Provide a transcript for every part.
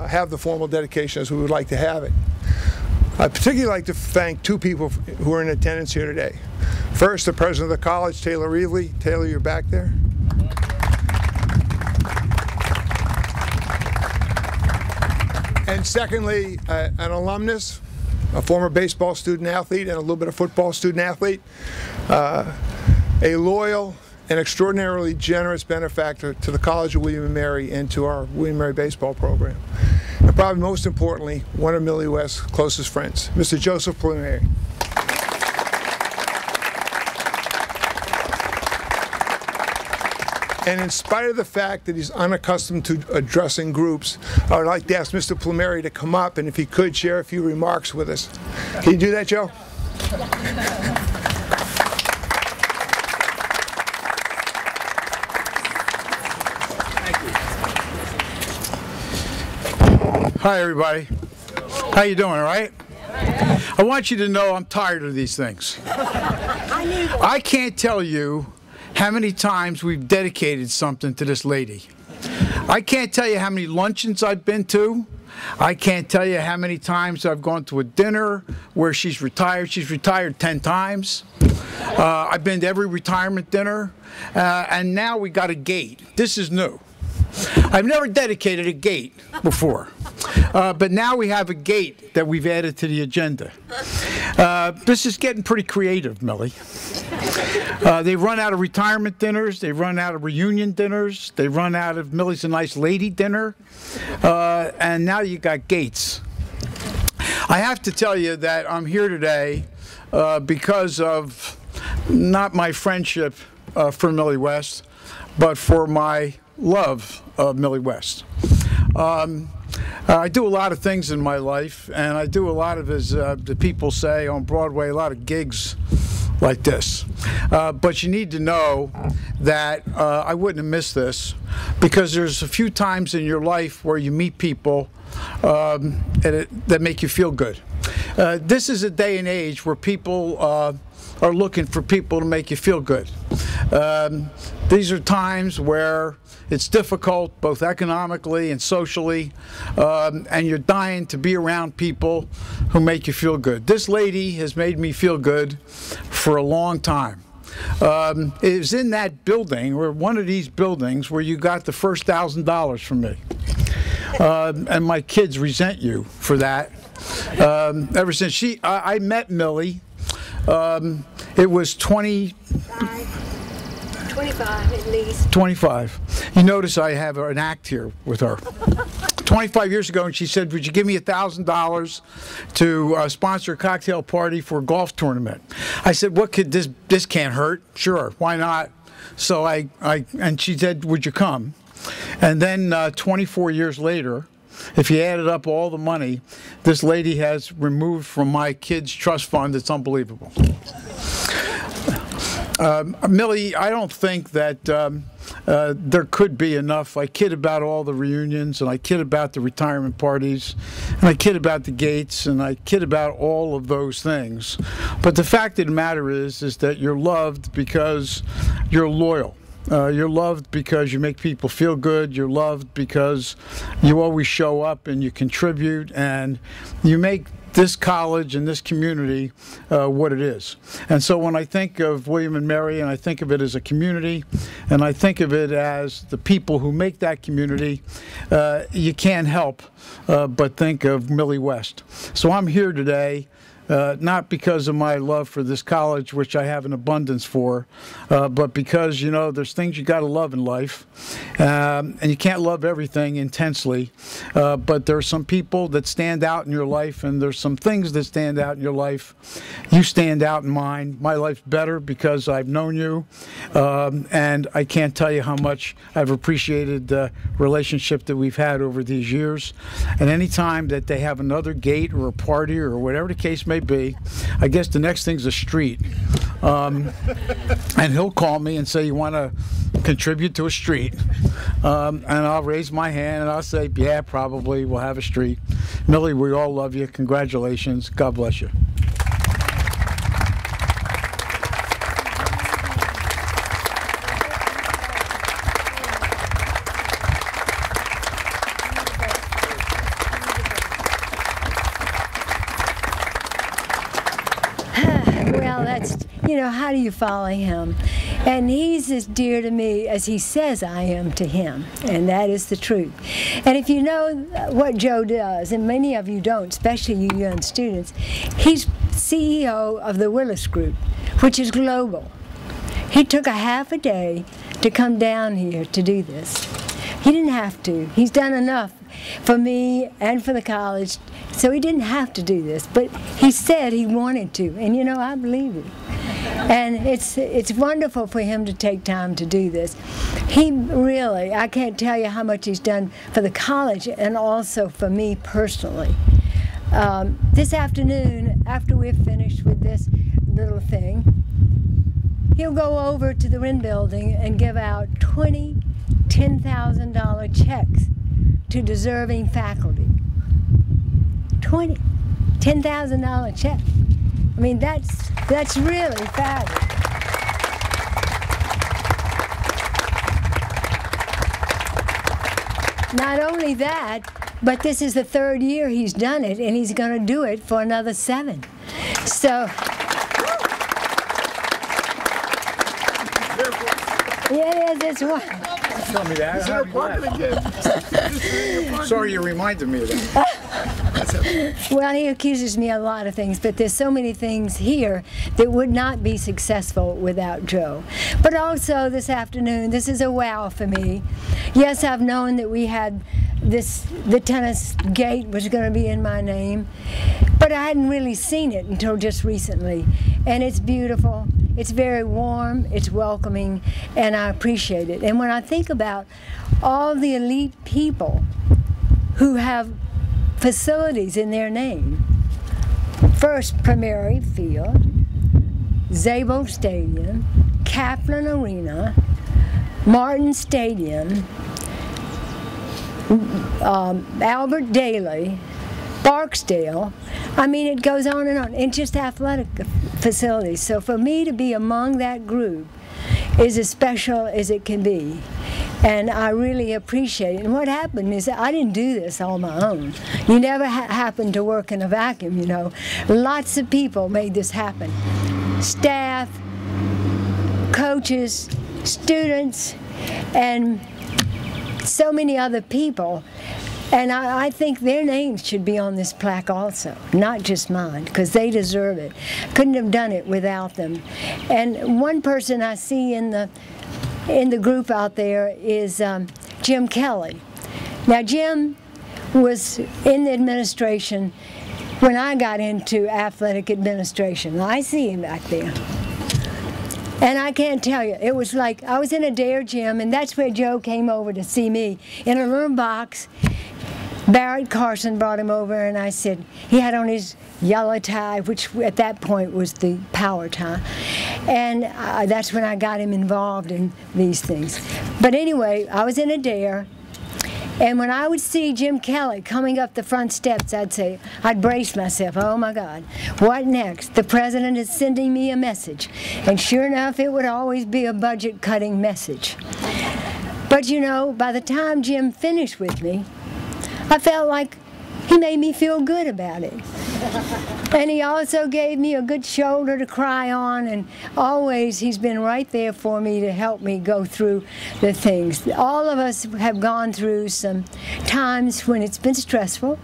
have the formal dedication as we would like to have it. I'd particularly like to thank two people who are in attendance here today. First, the president of the college, Taylor Reevely. Taylor, you're back there. And secondly, an alumnus, a former baseball student athlete and a little bit of football student athlete, a loyal and extraordinarily generous benefactor to the College of William & Mary and to our William & Mary baseball program. And probably most importantly, one of MIllie West's closest friends, Mr. Joseph Plumeri. And in spite of the fact that he's unaccustomed to addressing groups, I would like to ask Mr. Plumeri to come up and if he could share a few remarks with us. Can you do that, Joe? Hi, everybody. How you doing, all right? I want you to know I'm tired of these things. I can't tell you how many times we've dedicated something to this lady. I can't tell you how many luncheons I've been to. I can't tell you how many times I've gone to a dinner where she's retired. She's retired 10 times. I've been to every retirement dinner. And now we got a gate. This is new. I've never dedicated a gate before, but now we have a gate that we've added to the agenda. This is getting pretty creative, Millie. They've run out of retirement dinners, they've run out of reunion dinners, they've run out of Millie's a Nice Lady dinner, and now you got gates. I have to tell you that I'm here today because of not my friendship for MIllie West, but for my love of MIllie West. I do a lot of things in my life, and I do a lot of, as the people say on Broadway, a lot of gigs like this. But you need to know that I wouldn't have missed this, because there's a few times in your life where you meet people that make you feel good. This is a day and age where people are looking for people to make you feel good. These are times where it's difficult, both economically and socially, and you're dying to be around people who make you feel good. This lady has made me feel good for a long time. It was in that building, or one of these buildings, where you got the first $1,000 from me. And my kids resent you for that. Ever since I met MIllie, it was 25 at least. 25. You notice I have an act here with her. 25 years ago, and she said, would you give me $1,000 to sponsor a cocktail party for a golf tournament? I said, what could this can't hurt. Sure, why not? So and she said, would you come? And then 24 years later, if you added up all the money this lady has removed from my kids' trust fund, it's unbelievable. MIllie, I don't think that there could be enough. I kid about all the reunions, and I kid about the retirement parties, and I kid about the gates, and I kid about all of those things. But the fact of the matter is that you're loved because you're loyal. You're loved because you make people feel good. You're loved because you always show up and you contribute, and you make this college and this community what it is. And so when I think of William & Mary, and I think of it as a community, and I think of it as the people who make that community, you can't help but think of MIllie West. So I'm here today not because of my love for this college, which I have an abundance for, but because, you know, there's things you got to love in life, and you can't love everything intensely, but there are some people that stand out in your life, and there's some things that stand out in your life. You stand out in mine. My life's better because I've known you, and I can't tell you how much I've appreciated the relationship that we've had over these years. And any time that they have another gate or a party or whatever the case may be, I guess the next thing's a street. And he'll call me and say, you want to contribute to a street? And I'll raise my hand and I'll say, yeah, probably, we'll have a street. MIllie, we all love you. Congratulations. God bless you. you know, how do you follow him? And he's as dear to me as he says I am to him, and that is the truth. And if you know what Joe does, and many of you don't, especially you young students, he's CEO of the Willis Group, which is global. He took a half a day to come down here to do this. He didn't have to. He's done enough for me and for the college, so he didn't have to do this. But he said he wanted to, and you know, I believe it. And it's wonderful for him to take time to do this. He really, I can't tell you how much he's done for the college and also for me personally. This afternoon, after we're finished with this little thing, he'll go over to the Wren building and give out 20 $10,000 checks to deserving faculty. 20 $10,000 check. I mean, that's really fabulous. Not only that, but this is the 3rd year he's done it, and he's going to do it for another 7. So, yeah, it is. It's one. Tell me that. Sorry, you reminded me of that. Well, he accuses me of a lot of things, but there's so many things here that would not be successful without Joe. But also this afternoon, this is a wow for me. Yes, I've known that we had the tennis gate was going to be in my name, but I hadn't really seen it until just recently. And it's beautiful. It's very warm, it's welcoming, and I appreciate it. And when I think about all the elite people who have facilities in their name, first Primary Field, Zabel Stadium, Kaplan Arena, Martin Stadium, Albert Daly, Barksdale, I mean, it goes on and just athletic facilities. So for me to be among that group is as special as it can be. And I really appreciate it. And what happened is that I didn't do this on my own. You never happen to work in a vacuum, you know. Lots of people made this happen. Staff, coaches, students, and so many other people. And I think their names should be on this plaque also, not just mine, because they deserve it. Couldn't have done it without them. And one person I see in the group out there is Jim Kelly. Now, Jim was in the administration when I got into athletic administration. I see him back there. And I can't tell you, it was like I was in a Dare gym, and that's where Joe came over to see me in a little box. Barrett Carson brought him over, and I said, he had on his yellow tie, which at that point was the power tie. And that's when I got him involved in these things. But anyway, I was in a Dare, and when I would see Jim Kelly coming up the front steps, I'd brace myself, oh my God, what next? The president is sending me a message. And sure enough, it would always be a budget-cutting message. But you know, by the time Jim finished with me, I felt like he made me feel good about it. And he also gave me a good shoulder to cry on, and always he's been right there for me to help me go through the things. All of us have gone through some times when it's been stressful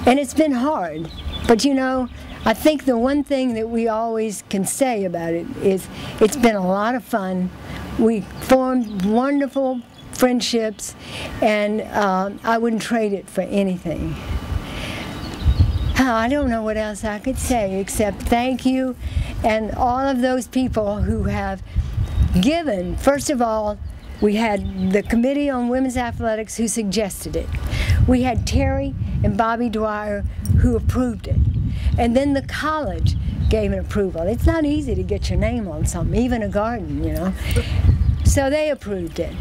and it's been hard. But you know, I think the one thing that we always can say about it is it's been a lot of fun. We formed wonderful friendships, and I wouldn't trade it for anything. I don't know what else I could say except thank you, and all of those people who have given. First of all, we had the Committee on Women's Athletics who suggested it. We had Terry and Bobby Dwyer who approved it. And then the college gave an approval. It's not easy to get your name on something, even a garden, you know. So they approved it.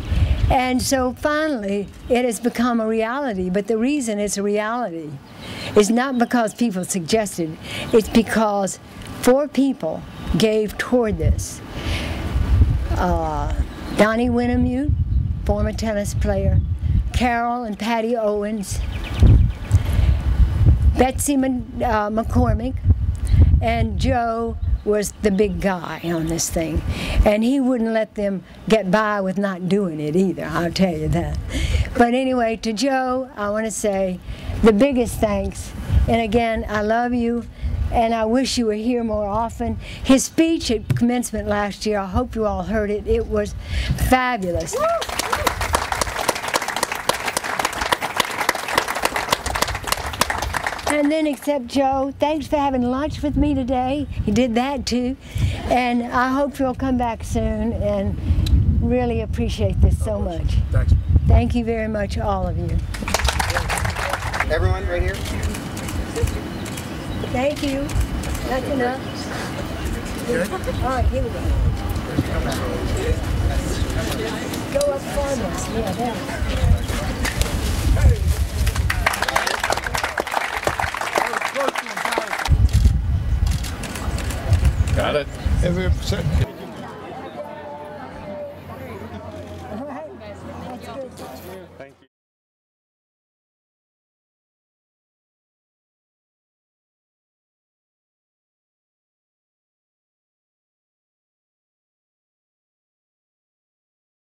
And so finally, it has become a reality, but the reason it's a reality is not because people suggested, it's because 4 people gave toward this. Donnie Winnemute, former tennis player, Carol and Patty Owens, Betsy McCormick, and Joe was the big guy on this thing, and he wouldn't let them get by with not doing it either, I'll tell you that. But anyway, to Joe, I want to say the biggest thanks, and again, I love you, and I wish you were here more often. His speech at commencement last year, I hope you all heard it, it was fabulous. And then, except Joe, thanks for having lunch with me today. You did that too. And I hope you'll come back soon, and really appreciate this so much. Thanks. Thank you very much, all of you. Everyone right here? Thank you. That's enough. All right, here we go. Go up farther. Yeah, there. Got it. Every